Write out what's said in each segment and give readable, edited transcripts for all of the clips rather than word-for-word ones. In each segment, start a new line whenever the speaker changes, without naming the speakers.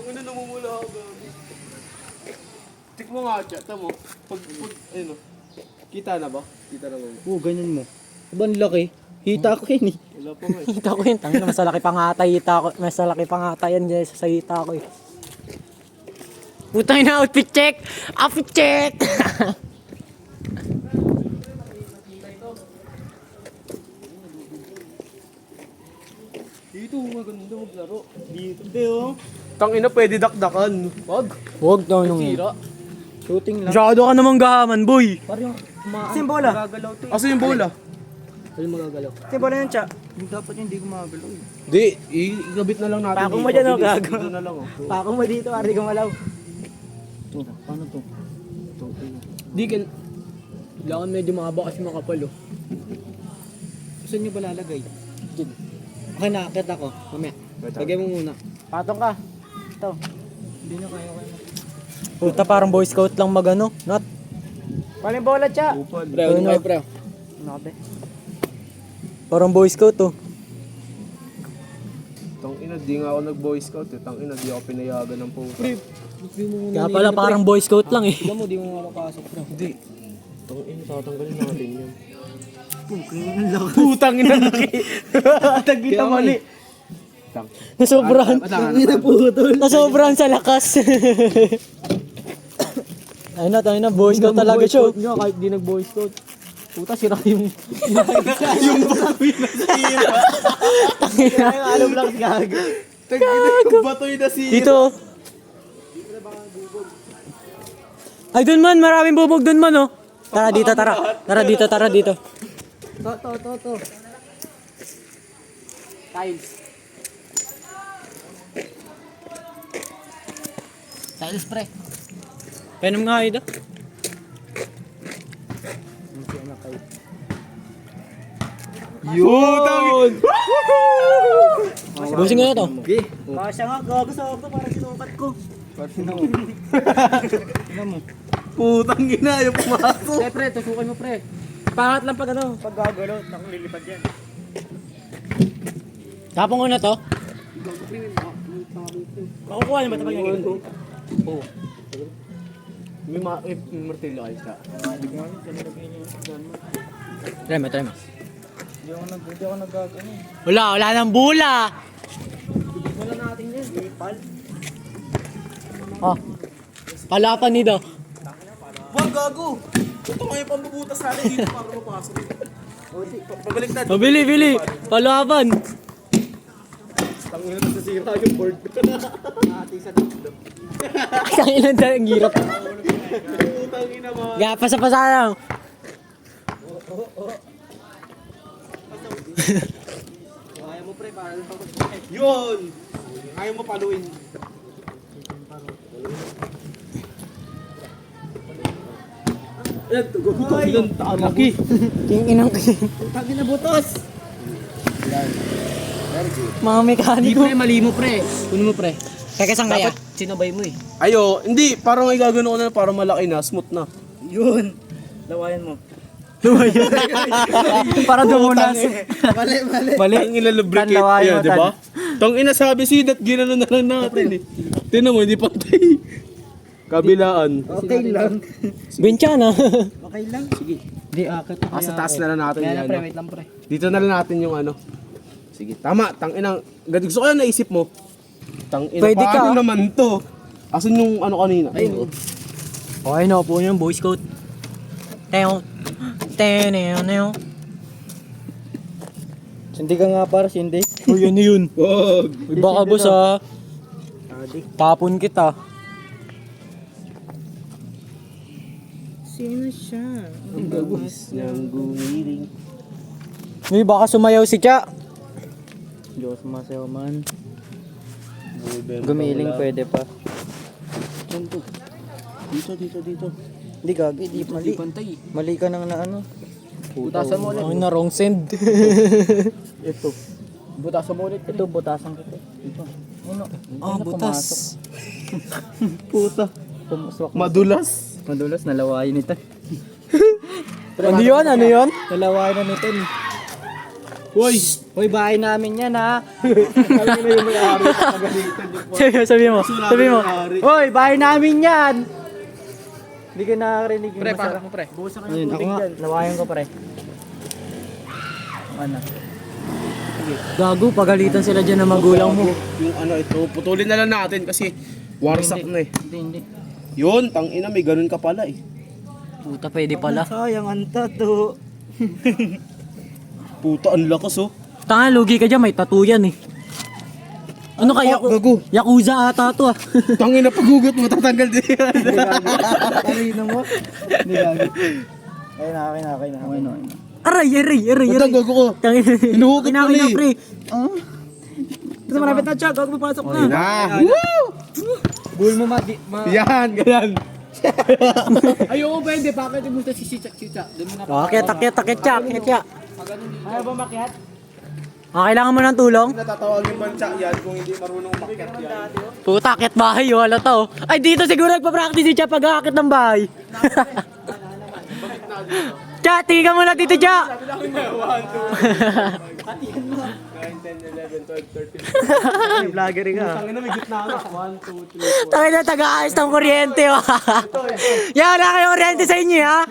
Kung ina namumula ako, gabi. Tik mo nga, chat. Tama mo. Ayun o. Kita na ba? Kita na ba?
Oo, ganyan mo. Diba ang laki? Hita ko yun eh.
Wala pa nga eh.
Hita ko yun. Tangina, mas malaki pa nga ata hita ko. Mas malaki pa nga ata yan guys sa hita ko eh. Putang ina, outfit check! Outfit check!
Dito, maganda maglaro.
Dito, de oh.
Tangina, pwede dakdakan. Wag.
Huwag daw nung...
Tira.
Shooting lang.
Masyado ka namang gahaman, boy!
Parang Kasi yung bola.
Magagalaw to. Asa yung bola?
Kasi magagalaw. Kasi yung bola yan, Cha. Dapat hindi gumagalaw eh.
Di, igabit na lang natin.
Pakong mo dyan, oh, gago.
Dito na lang, oh.
Pakong mo dito, ari gumalaw.
Ito, paano to?
Di, kailangan medyo mahaba kasi makapal oh.
Saan nyo ba lalagay? Diyan. Okay, nakakit ako. Mamaya. Lagay mo muna.
Patong ka. Ito.
Hindi na kaya.
Puta, parang boy scout lang magano. Not. Paano yung bola, Cha?
Upal.
Pre, ano kayo, pre?
Nakabe. Parang boy scout oh.
Tangina, di nga ako nag-boy scout eh. Tangina, di ako pinayagan ng puta.
Pre, review mo muna.
Kaya pala parang boy scout lang eh.
Tignan mo, di mo makapasok, pre.
Hindi. Tangina, tatanggalin natin yan.
Putang ina laki. Tagita mali.
Nasobrahan. Nasobrahan sa lakas. Ayun na, boy scout talaga siya.
Nga, kahit di nag-boy scout. Puta, sira yung...
Yung batoy na sira.
Sira yung alam lang gago.
Tangina, yung batoy na sira.
Dito. Ay, dun man, maraming bubog dun man oh. Tara dito, tara. Tara dito, tara dito.
To.
Tiles. Tiles, pre. Penom nga ito.
Yun!
Busing nga to.
Kasya nga, gago sa ako para sinukat ko. Tingnan mo.
Putang ina, yung pumasok.
Eh, pre, tusukan mo, pre.
Pangat lang pag ano.
Pag gagalaw, nakulilipad yan.
Tapong ko na to. Makukuha niyo ba ito pag nagiging?
Oo. May martilyo kayo siya.
Try mo.
Hindi ako nagagano.
Wala nang bula.
Wala natin yan, ipal.
Oh. Palapan nito.
Wag, gago! Ito nga yung pambubutas natin dito para mapasok. Pabalik na.
Bili. Palapan.
Tangina na sasira yung board.
Ati sa dito.
Kailan tayo ang hirap.
Putang ina mo.
Pasa lang.
Kaya mo, pre, para lang ako.
Yun! Ayaw mo paluin. Ayan, tugot yun.
Laki. King inang
Tagi na butos!
mga
Hindi,
mekaniko.
pre, mali mo, pre. Kuno mo, pre.
Kaya saan kaya?
Dapat sinabay mo eh.
Ayo, hindi. Parang ay gagano ko na para malaki na. Smooth na.
Yun. Lawayan mo.
Para dumunas.
Mali.
Ang ilalubricate
Tanlawayan
yan,
mo,
di ba? Tang ina sabi sidat, ginano na lang natin eh. Tinan mo, hindi pantay. Kabilaan.
Okay lang.
Benchana.
Okay lang. Sige. Di, akit.
Sa taas na lang natin
Kaya
yan.
na, pre,
ano.
wait lang, pre.
Dito na lang natin yung ano. Sige, tama. Tang inang, gusto ko yan naisip mo. Tang ina,
Pwede ka.
paano naman to? Asan yung ano kanina?
Ayun.
Okay na po yung boy scout. Teo.
Sindi ka nga para, sindi.
O yun.
Wag.
Uy, baka boss ah. Tapon kita.
Sino siya?
Ang gagawis niyang gumiling.
Uy, baka sumayaw si Cha.
Diyos masayaw man. Gumiling pwede pa.
Saan to? Dito.
Hindi gagi, di mali.
Pantay.
Mali ka nang na ano. Butasan mo ulit.
Ay na, wrong send.
Ito.
Butasan mo ulit. Ito, butasan kita. Ito. Ano?
Ah, butas.
Puta.
Pumasok.
Madulas.
Madulas, nalawayin ito.
Ano yun?
Nalawayin na nito.
Hoy!
Hoy, bahay namin yan ha.
Kaya na yung may-ari. Pagalitan yung po.
Sabi mo.
Hoy, bahay namin yan. Hindi ka nakakarinig yung masarap.
pre.
Busa ka ng tubig dyan. Lawayan ko pre. Ano?
Gago, pagalitan sila dyan ng magulang mo.
Yung ano ito, putulin na lang natin kasi warsak na eh.
Hindi.
Yun, tangina, may ganun ka pala eh.
Puta, pwede pala.
Sayang ang tato.
Puta, ang lakas oh.
Tanga, lugi ka dyan, may tattoo yan eh. Ano kaya?
Gago.
Yakuza ata to ah.
Tangina, paghugot mo, tatanggal din yan.
Kanina mo? Hindi gagi. Ayun na.
Aray.
Utang gago ko.
Tangin.
Hinuhukot ko
Kinakain
na
na
eh.
pre.
Ito marapit na siya. Gago papasok na.
Okay na. Woo!
Bull mo
Yan, ganyan.
Ayoko pwede. Bakit mo ito si Chicha? Doon mo na.
Akit, Cha.
Ayaw ba makihat?
Kailangan mo ng tulong?
Natatawagin ba siya yan kung hindi marunong umakyat yan?
Puta, akit bahay, halata oh. Ay, dito siguro nagpa-practice si Cha pag-aakit ng bahay. Cha, tingnan mo na dito, Cha.
1, 2, 9, 10, 11, 12, 13.
Vlogger ka.
Tangina, may gitna ka. 1, 2, 3, 4.
Tangin na, taga-ayos ng kuryente, oh. Yan, wala kayong kuryente sa inyo, ha?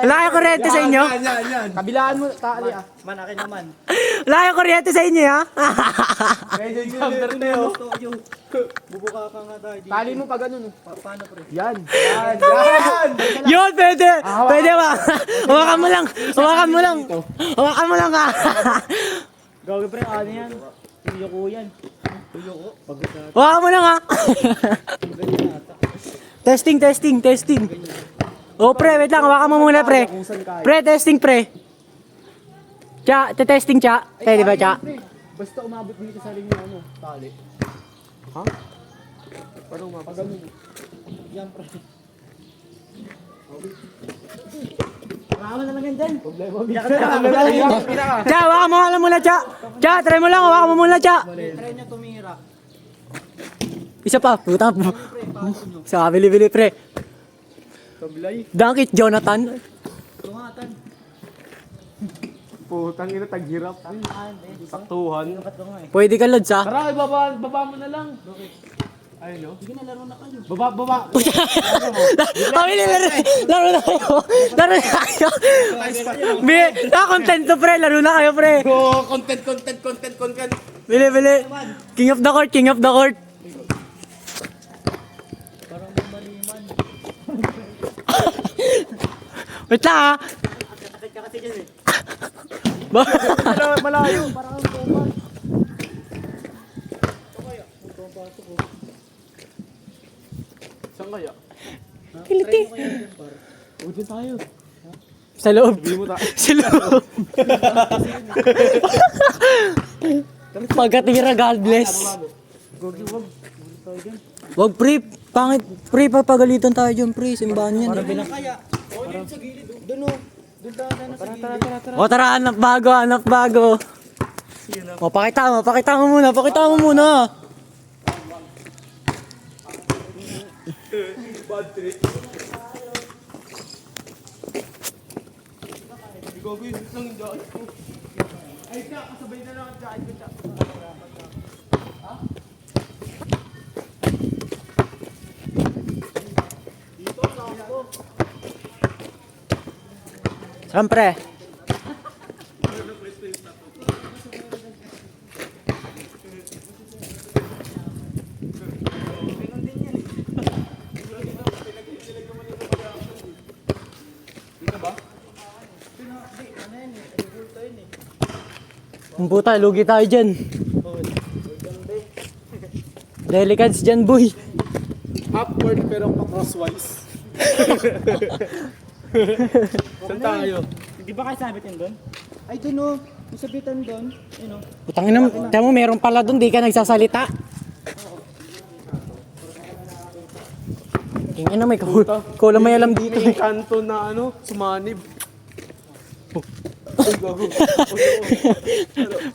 Wala kayong kuryente sa inyo?
Yan.
Kabilaan mo. Tali ah. Manakin naman.
Wala kayong kuryente sa inyo, ha?
Medyo number na yun.
Bubuka ka nga tayo. Tali mo pa ganun. Paano pre?
Yan.
Yun, pwede. Pwede ba? Hawakan mo lang ka.
Gawin pre, ano yan? Tuyoko yan.
Hawakan mo lang, ha? Testing. Oh, pre, wait lang. Hawakan mo muna, pre. Pre, testing, pre. Cha, testing, Cha. Pwede ba, Cha?
Basta umabot dito sa ring yung ano, tali.
Ha? Paano umabot?
Yan pre. Marami na lang yan dyan.
Cha, hawakan mo nga lang muna, Cha. Cha, try mo lang. Hawakan mo muna, Cha.
Try niya tumira.
Isa pa. Puta. Sa bili-bili, pre.
Tablay.
Dunkit, Jonathan.
Tungatan.
Putang ina, taghirap. Saktuhan.
Pwede ka, Lods, ha?
Tara, baba mo na lang. Ayun, no?
Sige na, laro na kayo.
Baba.
Kami laro na kayo. Content to, pre. Laro na kayo, pre.
Go, content.
Bili. King of the court.
Parang maliman.
Wait lang, ha?
Sakit ka kasi dyan eh.
Malayo.
Parang ang tumal.
Saan kaya?
Kiliti.
Uwi tayo.
Sa loob.
Sabihin mo tayo.
Sa loob. Pagkatira, God bless. Wag, pre. Pangit. Pre, papagalitan tayo dyan, pre. Simbahan yan.
Kaya. O, yun sa gilid. Doon o. Doon tayo na sa gilid.
O tara, anak bago. O, pakita mo muna.
Bad trip. Gago yun lang yung jacket ko. Ay, Cha, kasabay na lang ang jacket ko, Cha. Dito, sakto.
Siyempre. Ang puta, lugi tayo dyan. Delicats dyan, boy.
Upward pero crosswise. Saan tayo?
Di ba kayo sabitin doon? Ay, doon o. Yung sabitan doon. Yun o.
Putangin na, tayo mo, meron pala doon, di ka nagsasalita. Tingin na, may kulang may alam dito.
May kanto na ano, sumanib. Ay, gago.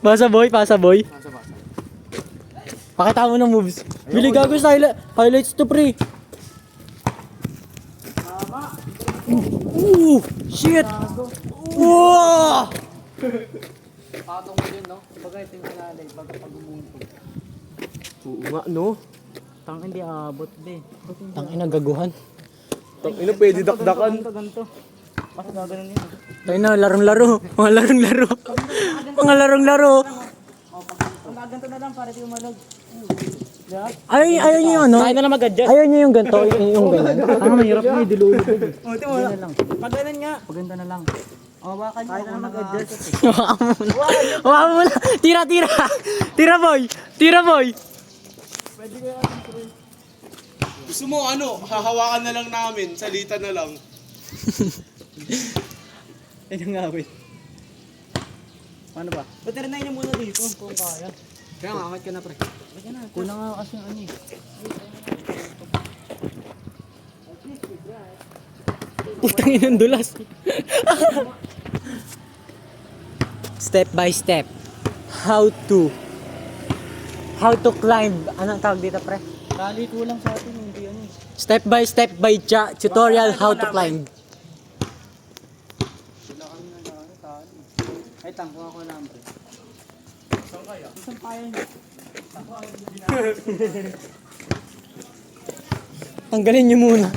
Pasa boy. Pakita mo ng moves. Bili gago sa highlights to, pre. Shit! Wow!
Patong mo din, no? Bagay, ito yung alalay. Pag umuntog.
Oo nga, no?
Tang hindi aabot, be.
Tangina gaguhan.
Ina, pwede dakdakan.
Ganito. Mas gaganon yun.
Tayo na, larong-laro. Mga larong-laro. Mga larong-laro.
Kung gaganto na lang para di umalog.
Ayaw niyo yung ano?
Kaya na lang mag-adjust.
Ayaw niyo yung ganito, yung ganyan.
Ang mahirap mo, dilulog. Tingnan mo lang. Pag ganun nga. Pag ganito na lang. O, baka kaya na mag-adjust.
Wala mo na. Tira, tira. Tira, boy. Tira, boy.
Gusto mo, ano, hahawakan na lang namin, salita na lang.
Ayun nga, wait. Paano ba? Ba't rin muna dito kung kaya? Kaya nga, angat ka na, pre. Kulang nga kasi ano eh.
Putang inang dulas. Step by step. How to climb. Anong tawag dito, pre?
Tali kulang sa atin, hindi ano eh.
Step by tutorial how to climb.
Wala kami na ano, tali. Ay, tangko ako lang, pre. Saan kaya? Saan kaya niya?
Tanggalin niyo muna.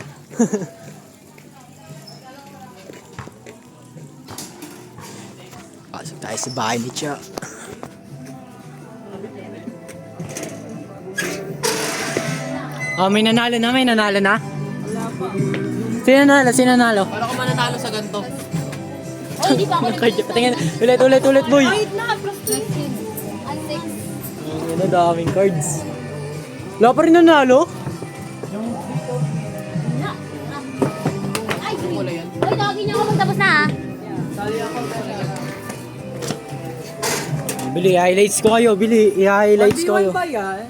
Pasok tayo sa bahay ni Cha. Oh, may nanalo na, may nanalo na. Sino nanalo? Sino nanalo?
Para ko mananalo sa ganito.
Ay, di pa ako
Kaya, patingin. Ulit, boy.
Wait na, plus 13. At 6.
Ang ina, daming cards. Wala pa rin nanalo?
Na. Ay, green. Uy, lagi niyo ako magtapos na ha.
Bili, highlights ko kayo. Bili, i-highlights ko kayo.
ba yan?